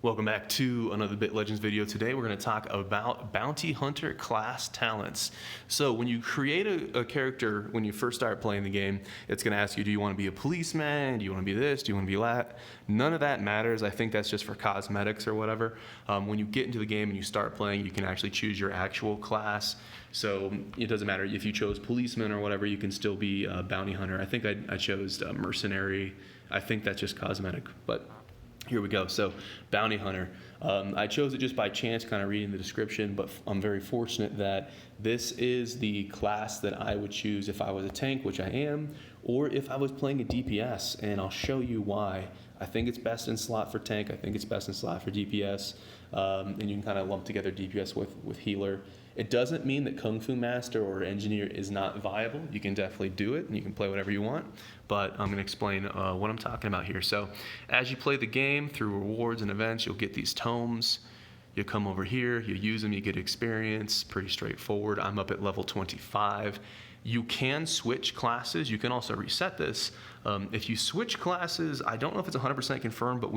Welcome back to another Bit Legends video. Today we're going to talk about Bounty Hunter class talents. So when you create a character, when you first start playing the game, it's going to ask you, do you want to be a policeman? Do you want to be this? Do you want to be that? None of that matters. I think that's just for cosmetics or whatever. When you get into the game and you start playing, you can actually choose your actual class. So it doesn't matter if you chose policeman or whatever, you can still be a bounty hunter. I think I chose mercenary. I think that's just cosmetic, but here we go. So bounty hunter. I chose it just by chance, kind of reading the description, but I'm very fortunate that this is the class that I would choose if I was a tank, which I am, or if I was playing a DPS, and I'll show you why. I think it's best in slot for tank. I think it's best in slot for DPS, and you can kind of lump together DPS with healer. It doesn't mean that Kung Fu Master or Engineer is not viable. You can definitely do it, and you can play whatever you want, but I'm going to explain what I'm talking about here. So as you play the game, through rewards and events, you'll get these tomes. You come over here, you use them, you get experience. Pretty straightforward. I'm up at level 25. You can switch classes. You can also reset this. If you switch classes, I don't know if it's 100% confirmed, but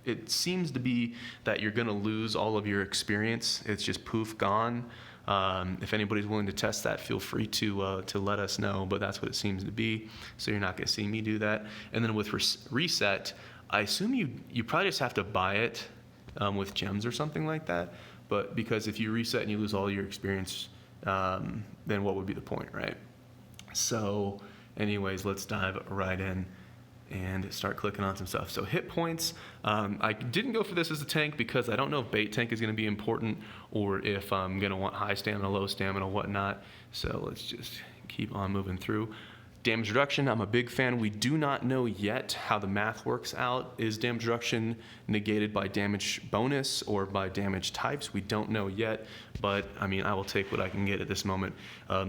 it seems to be that you're going to lose all of your experience. It's just poof, gone. If anybody's willing to test that, feel free to let us know, but that's what it seems to be. So you're not going to see me do that. And then with reset, I assume you probably just have to buy it with gems or something like that. But because if you reset and you lose all your experience, then what would be the point, right? So anyways, let's dive right in and start clicking on some stuff. So hit points, I didn't go for this as a tank because I don't know if bait tank is going to be important or if I'm going to want high stamina, low stamina, whatnot. So let's just keep on moving through. Damage reduction, I'm a big fan. We do not know yet how the math works out. Is damage reduction negated by damage bonus or by damage types? We don't know yet, but I mean, I will take what I can get at this moment.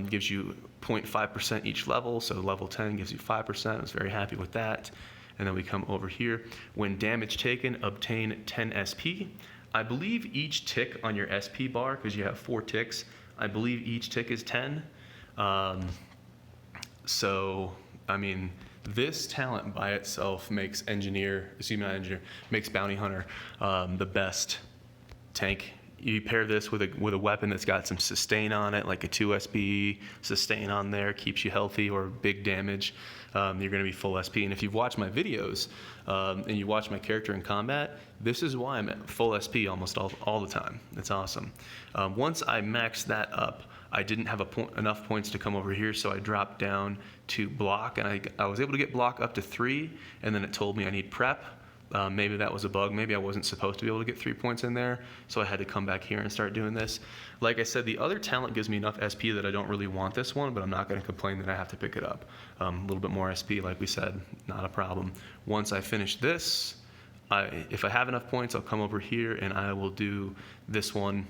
Gives you 0.5% each level, so level 10 gives you 5%. I was very happy with that. And then we come over here. When damage taken, obtain 10 SP. I believe each tick on your SP bar, because you have 4 ticks, I believe each tick is 10. So, I mean, this talent by itself makes makes Bounty Hunter the best tank. You pair this with a weapon that's got some sustain on it, like a 2 SP sustain on there, keeps you healthy or big damage. You're going to be full SP. And if you've watched my videos and you watch my character in combat, this is why I'm at full SP almost all the time. It's awesome. Once I maxed that up, I didn't have enough points to come over here, so I dropped down to block, and I was able to get block up to 3, and then it told me I need prep. Maybe that was a bug. Maybe I wasn't supposed to be able to get 3 points in there, so I had to come back here and start doing this. Like I said, the other talent gives me enough SP that I don't really want this one, but I'm not going to complain that I have to pick it up. A little bit more SP, like we said, not a problem. Once I finish this, if I have enough points, I'll come over here and I will do this one.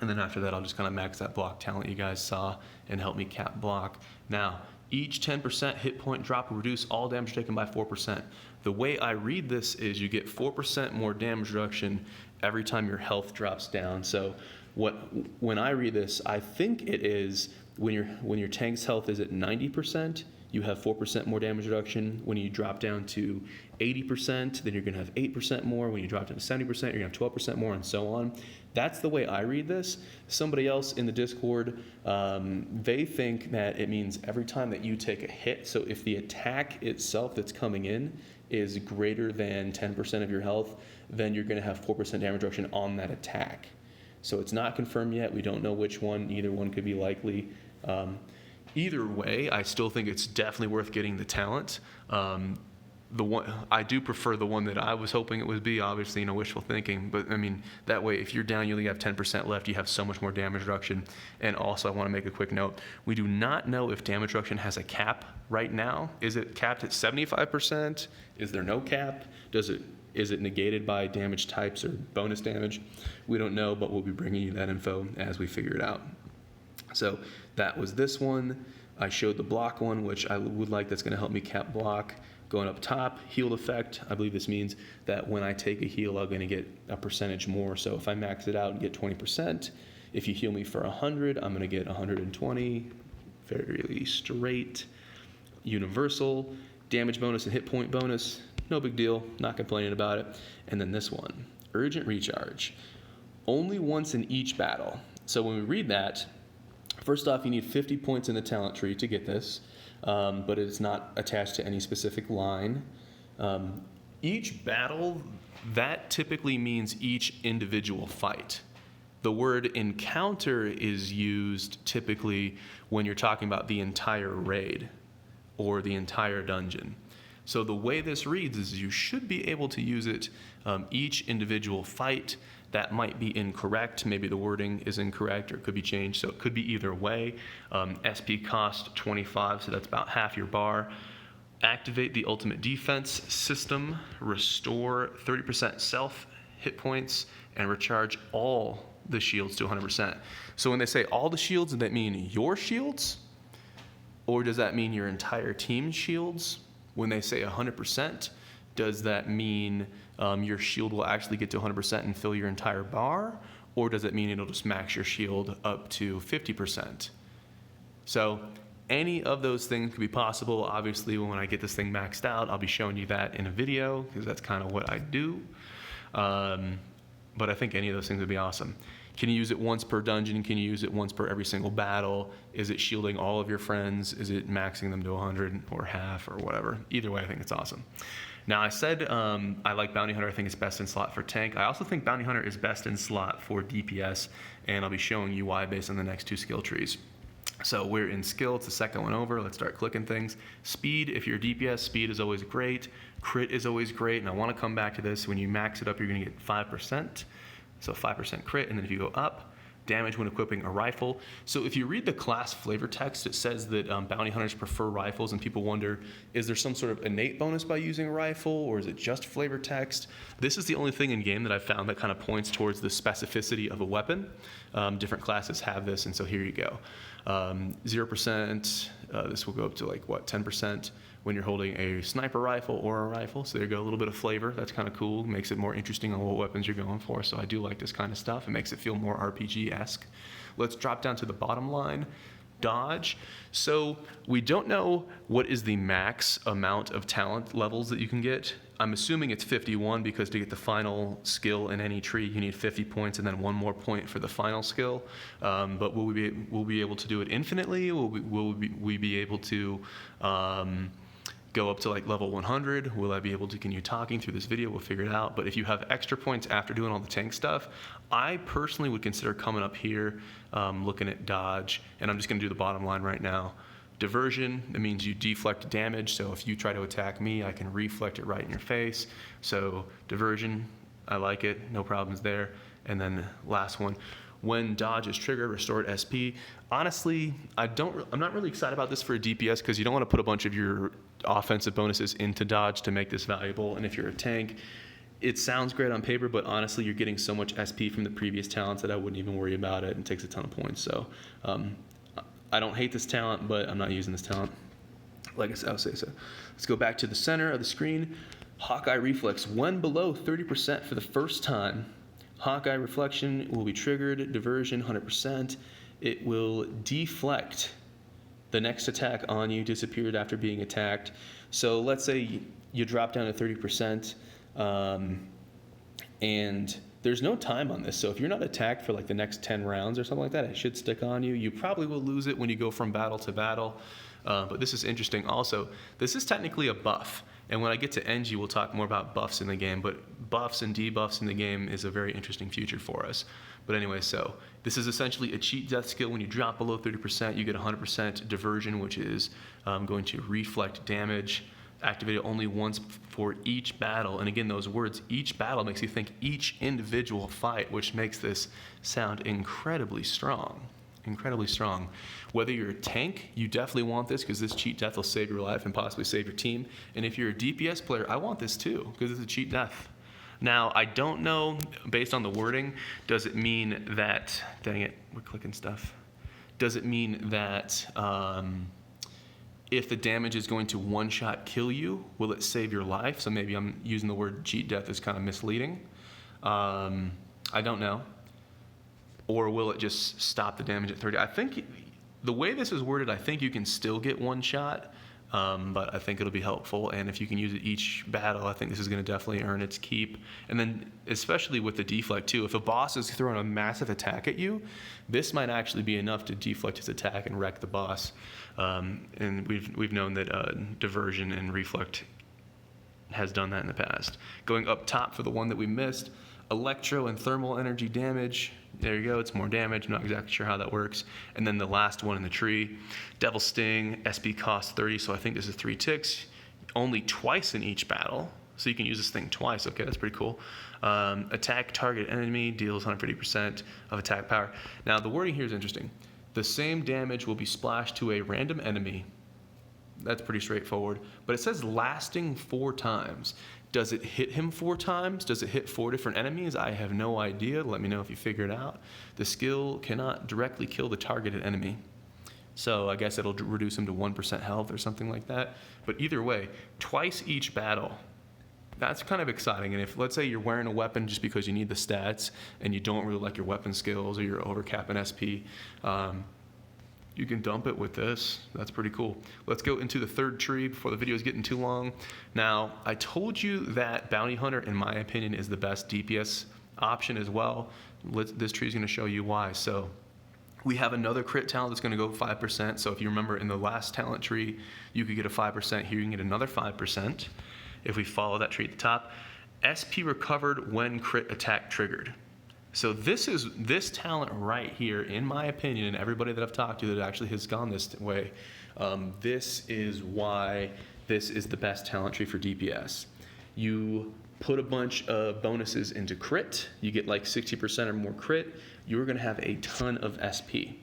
And then after that, I'll just kind of max that block talent you guys saw and help me cap block. Now, each 10% hit point drop will reduce all damage taken by 4%. The way I read this is you get 4% more damage reduction every time your health drops down. So when I read this, I think it is when your tank's health is at 90%, you have 4% more damage reduction. When you drop down to 80%, then you're going to have 8% more. When you drop down to 70%, you're going to have 12% more, and so on. That's the way I read this. Somebody else in the Discord, they think that it means every time that you take a hit. So if the attack itself that's coming in is greater than 10% of your health, then you're going to have 4% damage reduction on that attack. So it's not confirmed yet. We don't know which one. Either one could be likely. Either way, I still think it's definitely worth getting the talent. The one I do prefer the one that I was hoping it would be, obviously, wishful thinking, but I mean, that way if you're down, you only have 10% left, you have so much more damage reduction. And also, I want to make a quick note, we do not know if damage reduction has a cap right now. Is it capped at 75%? Is there no cap? Is it negated by damage types or bonus damage? We don't know, but we'll be bringing you that info as we figure it out. So that was this one. I showed the block one, which I would like, that's going to help me cap block. Going up top, healed effect, I believe this means that when I take a heal, I'm going to get a percentage more. So if I max it out and get 20%, if you heal me for 100, I'm going to get 120, fairly straight. Universal, damage bonus and hit point bonus, no big deal, not complaining about it. And then this one, Urgent recharge. Only once in each battle. So when we read that, first off, you need 50 points in the talent tree to get this, but it is not attached to any specific line. Each battle, that typically means each individual fight. The word encounter is used typically when you're talking about the entire raid or the entire dungeon. So the way this reads is you should be able to use it each individual fight. That might be incorrect. Maybe the wording is incorrect or it could be changed. So it could be either way. SP cost 25, so that's about half your bar. Activate the ultimate defense system. Restore 30% self hit points and recharge all the shields to 100%. So when they say all the shields, does that mean your shields? Or does that mean your entire team's shields? When they say 100%, does that mean your shield will actually get to 100% and fill your entire bar? Or does it mean it'll just max your shield up to 50%? So any of those things could be possible. Obviously, when I get this thing maxed out, I'll be showing you that in a video because that's kind of what I do. But I think any of those things would be awesome. Can you use it once per dungeon? Can you use it once per every single battle? Is it shielding all of your friends? Is it maxing them to 100 or half or whatever? Either way, I think it's awesome. Now, I said I like Bounty Hunter. I think it's best in slot for tank. I also think Bounty Hunter is best in slot for DPS, and I'll be showing you why based on the next two skill trees. So we're in skill. It's the second one over. Let's start clicking things. Speed, if you're DPS, speed is always great. Crit is always great, and I want to come back to this. When you max it up, you're going to get 5%. So 5% crit, and then if you go up, damage when equipping a rifle. So if you read the class flavor text, it says that bounty hunters prefer rifles, and people wonder, is there some sort of innate bonus by using a rifle, or is it just flavor text? This is the only thing in game that I've found that kind of points towards the specificity of a weapon. Different classes have this, and so here you go. 0%, this will go up to 10% when you're holding a sniper rifle or a rifle. So there you go, a little bit of flavor. That's kind of cool. Makes it more interesting on what weapons you're going for. So I do like this kind of stuff. It makes it feel more RPG-esque. Let's drop down to the bottom line. Dodge. So we don't know what is the max amount of talent levels that you can get. I'm assuming it's 51 because to get the final skill in any tree, you need 50 points and then one more point for the final skill. But will we be able to do it infinitely? Will we be able to go up to level 100? Will I be able to continue talking through this video? We'll figure it out. But if you have extra points after doing all the tank stuff, I personally would consider coming up here, looking at dodge, and I'm just going to do the bottom line right now. Diversion, that means you deflect damage, so if you try to attack me, I can reflect it right in your face. So diversion, I like it, no problems there. And then last one, when dodge is triggered, restored SP. Honestly, I'm not really excited about this for a DPS because you don't want to put a bunch of your offensive bonuses into dodge to make this valuable. And if you're a tank, it sounds great on paper, but honestly, you're getting so much SP from the previous talents that I wouldn't even worry about it, and it takes a ton of points. So I don't hate this talent, but I'm not using this talent. Like I said, I'll say so. Let's go back to the center of the screen. Hawkeye Reflex. When below 30% for the first time, Hawkeye Reflection will be triggered. Diversion, 100%. It will deflect the next attack on you, disappeared after being attacked. So let's say you drop down to 30%, and there's no time on this. So if you're not attacked for the next 10 rounds or something like that, it should stick on you. You probably will lose it when you go from battle to battle. But this is interesting also. This is technically a buff. And when I get to NG, we'll talk more about buffs in the game. But buffs and debuffs in the game is a very interesting future for us. But anyway, so this is essentially a cheat death skill. When you drop below 30%, you get 100% diversion, which is going to reflect damage. Activated only once for each battle. And again, those words, each battle, makes you think each individual fight, which makes this sound incredibly strong. Incredibly strong. Whether you're a tank, you definitely want this because this cheat death will save your life and possibly save your team. And if you're a DPS player, I want this too because it's a cheat death. Now, I don't know, based on the wording, does it mean that, dang it, we're clicking stuff. Does it mean that if the damage is going to one-shot kill you, will it save your life? So maybe I'm using the word cheat death as kind of misleading. I don't know. Or will it just stop the damage at 30? I think the way this is worded, I think you can still get one shot, but I think it'll be helpful. And if you can use it each battle, I think this is going to definitely earn its keep. And then especially with the deflect too, if a boss is throwing a massive attack at you, this might actually be enough to deflect his attack and wreck the boss. And we've known that diversion and reflect has done that in the past. Going up top for the one that we missed, electro and thermal energy damage. There you go, it's more damage. I'm not exactly sure how that works. And then the last one in the tree, Devil Sting, SP cost 30, so I think this is 3 ticks. Only twice in each battle, so you can use this thing twice. Okay, that's pretty cool. Attack target enemy, deals 150% of attack power. Now, the wording here is interesting. The same damage will be splashed to a random enemy. That's pretty straightforward. But it says lasting 4 times. Does it hit him 4 times? Does it hit 4 different enemies? I have no idea. Let me know if you figure it out. The skill cannot directly kill the targeted enemy. So I guess it'll reduce him to 1% health or something like that. But either way, twice each battle. That's kind of exciting. And if, let's say, you're wearing a weapon just because you need the stats and you don't really like your weapon skills or you're overcapping SP, you can dump it with this. That's pretty cool. Let's go into the third tree before the video is getting too long. Now, I told you that Bounty Hunter, in my opinion, is the best DPS option as well. This tree is going to show you why. So we have another crit talent that's going to go 5%. So if you remember in the last talent tree, you could get a 5%. Here you can get another 5% if we follow that tree at the top. SP recovered when crit attack triggered. So this talent right here, in my opinion, and everybody that I've talked to that actually has gone this way, this is why this is the best talent tree for DPS. You put a bunch of bonuses into crit, you get like 60% or more crit, you're going to have a ton of SP.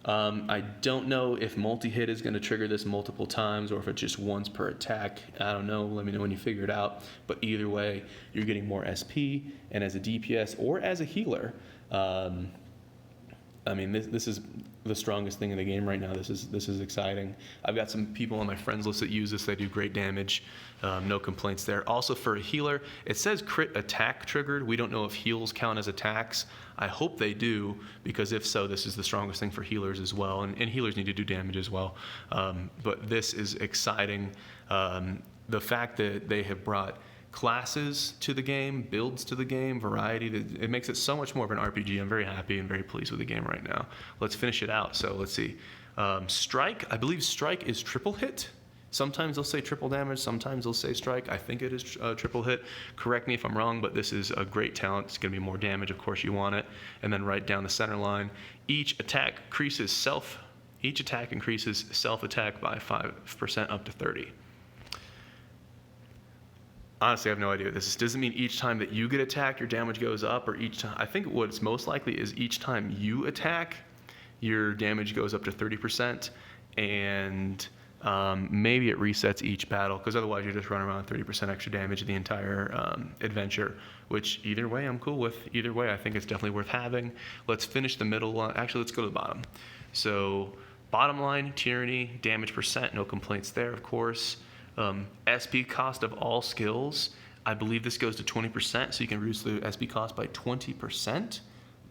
I don't know if multi-hit is going to trigger this multiple times or if it's just once per attack. I don't know. Let me know when you figure it out. But either way, you're getting more SP. And as a DPS or as a healer, I mean, this is the strongest thing in the game right now. This is exciting. I've got some people on my friends list that use this. They do great damage. No complaints there. Also for a healer, it says crit attack triggered. We don't know if heals count as attacks. I hope they do, because if so, this is the strongest thing for healers as well. And healers need to do damage as well. But this is exciting. The fact that they have brought classes to the game, builds to the game, variety, it makes it so much more of an RPG. I'm very happy and very pleased with the game right now. Let's finish it out. So let's see. Strike, I believe strike is triple hit. Sometimes they'll say triple damage, sometimes they'll say strike. I think it is triple hit. Correct me if I'm wrong, but this is a great talent. It's going to be more damage, of course you want it. And then right down the center line, each attack increases self-attack by 5% up to 30. Honestly, I have no idea what this is. Doesn't mean each time that you get attacked, your damage goes up, or each time. I think what's most likely is each time you attack, your damage goes up to 30%, and maybe it resets each battle, because otherwise you're just running around 30% extra damage the entire adventure, which either way I'm cool with. Either way, I think it's definitely worth having. Let's finish the middle line. Actually, let's go to the bottom. So bottom line, Tyranny, damage percent, no complaints there, of course. SP cost of all skills, I believe this goes to 20%, so you can reduce the SP cost by 20%.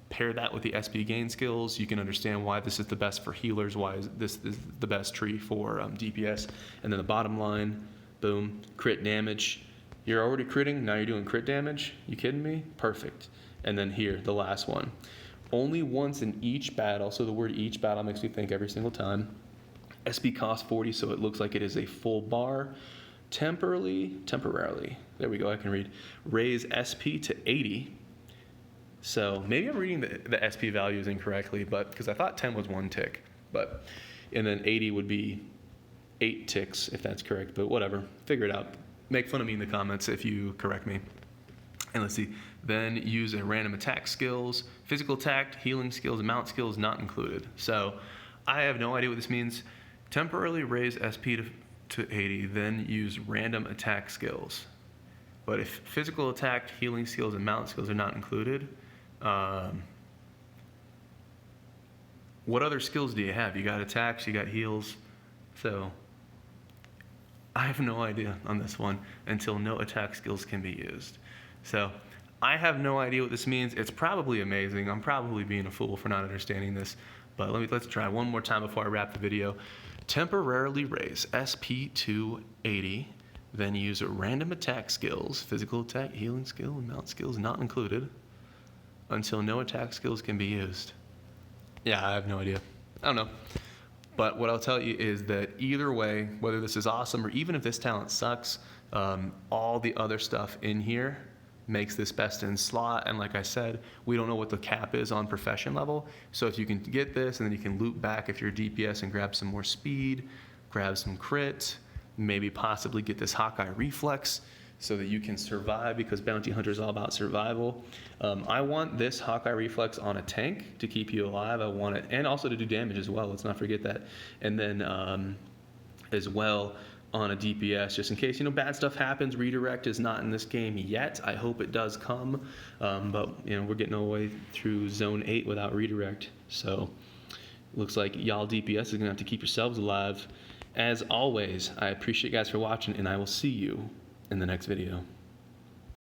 Pair that with the SP gain skills, you can understand why this is the best for healers, why this is the best tree for DPS. And then the bottom line, boom, crit damage. You're already critting, now you're doing crit damage? You kidding me? Perfect. And then here, the last one. Only once in each battle, so the word each battle makes me think every single time. SP cost 40, so it looks like it is a full bar. Temporarily, there we go, I can read. Raise SP to 80. So maybe I'm reading the SP values incorrectly, but because I thought 10 was 1 tick. And then 80 would be 8 ticks, if that's correct, but whatever, figure it out. Make fun of me in the comments if you correct me. And let's see, then use a random attack skills, physical attack, healing skills, mount skills not included. So I have no idea what this means. Temporarily raise SP to 80, then use random attack skills. But if physical attack, healing skills, and mount skills are not included, what other skills do you have? You got attacks, you got heals. So I have no idea on this one until no attack skills can be used. So I have no idea what this means. It's probably amazing. I'm probably being a fool for not understanding this. But let's try one more time before I wrap the video. temporarily raise SP280, then use random attack skills, physical attack, healing skill, and mount skills not included, until no attack skills can be used. Yeah, I have no idea. I don't know. But what I'll tell you is that either way, whether this is awesome or even if this talent sucks, all the other stuff in here makes this best in slot. And like I said, we don't know what the cap is on profession level. So if you can get this and then you can loop back if you're DPS and grab some more speed, grab some crit, maybe possibly get this Hawkeye reflex so that you can survive, because Bounty Hunter is all about survival. I want this Hawkeye reflex on a tank to keep you alive. I want it, and also to do damage as well. Let's not forget that. And then as well on a DPS, just in case, bad stuff happens. Redirect is not in this game yet. I hope it does come. But, we're getting all the way through Zone 8 without redirect. So looks like y'all DPS is going to have to keep yourselves alive. As always, I appreciate you guys for watching, and I will see you in the next video.